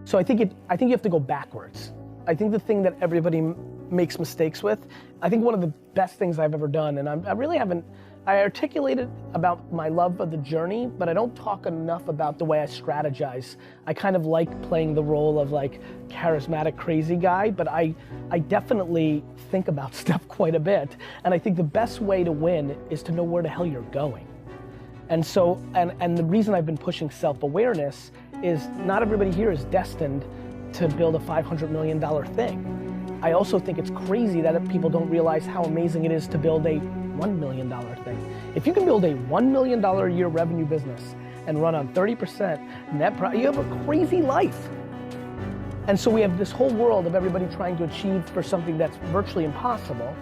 So I think you have to go backwards. I think the thing that everybody makes mistakes with, I think one of the best things I've ever done, and I really haven't, I articulated about my love of the journey, but I don't talk enough about the way I strategize. I kind of like playing the role of like charismatic crazy guy, but I definitely think about stuff quite a bit. And I think the best way to win is to know where the hell you're going. And so, and the reason I've been pushing self-awareness is not everybody here is destined to build a $500 million thing. I also think it's crazy that people don't realize how amazing it is to build a $1 million thing. If you can build a $1 million a year revenue business and run on 30% net profit, you have a crazy life. And so we have this whole world of everybody trying to achieve for something that's virtually impossible.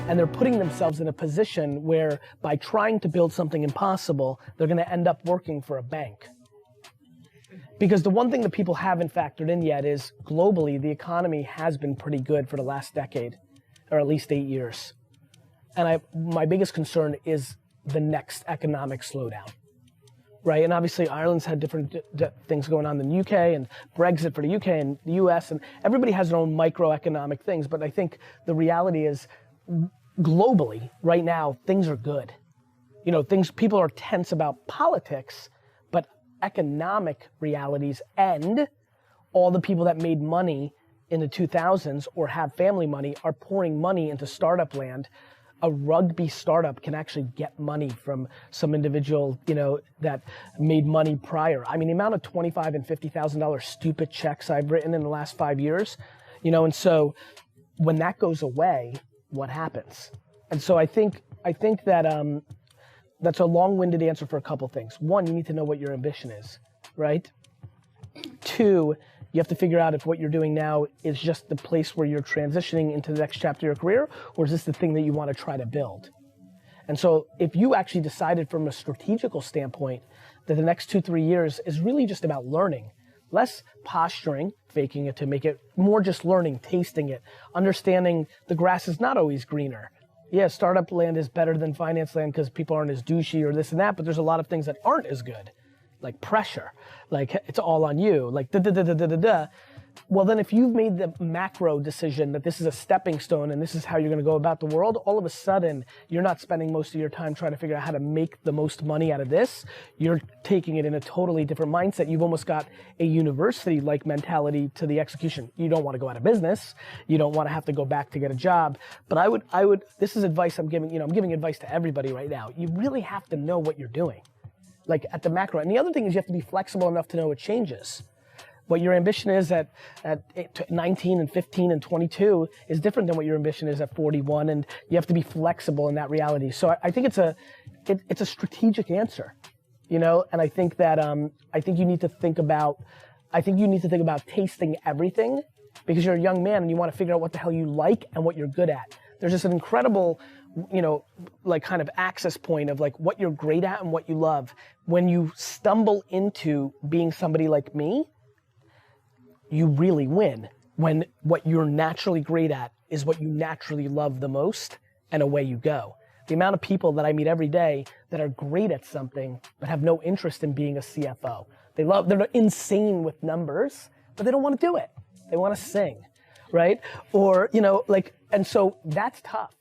And they're putting themselves in a position where by trying to build something impossible, they're gonna end up working for a bank. Because the one thing that people haven't factored in yet is globally, the economy has been pretty good for the last decade, or at least 8 years. And my biggest concern is the next economic slowdown, right? And obviously Ireland's had different things going on than the UK, and Brexit for the UK and the US, and everybody has their own microeconomic things, but I think the reality is globally, right now, things are good. You know, people are tense about politics, but economic realities and all the people that made money in the 2000s or have family money are pouring money into startup land. A rugby startup can actually get money from some individual, you know, that made money prior. I mean, the amount of $25,000 and $50,000 stupid checks I've written in the last 5 years, you know, and so when that goes away, what happens? And so I think that that's a long-winded answer for a couple things. One, you need to know what your ambition is, right? Two, you have to figure out if what you're doing now is just the place where you're transitioning into the next chapter of your career, or is this the thing that you want to try to build? And so if you actually decided from a strategical standpoint that the next 2-3 years is really just about learning, less posturing, faking it to make it, more just learning, tasting it, understanding the grass is not always greener. Yeah, startup land is better than finance land because people aren't as douchey or this and that, but there's a lot of things that aren't as good. Like pressure, like it's all on you, like da-da-da-da-da-da. Well then if you've made the macro decision that this is a stepping stone and this is how you're gonna go about the world, all of a sudden you're not spending most of your time trying to figure out how to make the most money out of this. You're taking it in a totally different mindset. You've almost got a university-like mentality to the execution. You don't wanna go out of business. You don't wanna have to go back to get a job. But I would, this is advice I'm giving, you know, I'm giving advice to everybody right now. You really have to know what you're doing. Like at the macro. And the other thing is you have to be flexible enough to know it changes. What your ambition is at 19 and 15 and 22 is different than what your ambition is at 41, and you have to be flexible in that reality. So I think it's a strategic answer, you know, and I think that I think you need to think about tasting everything because you're a young man and you want to figure out what the hell you like and what you're good at. There's just an incredible, you know, like kind of access point of like what you're great at and what you love. When you stumble into being somebody like me, you really win. When what you're naturally great at is what you naturally love the most, and away you go. The amount of people that I meet every day that are great at something but have no interest in being a CFO. They're insane with numbers, but they don't want to do it. They want to sing, right? Or, you know, like, and so that's tough.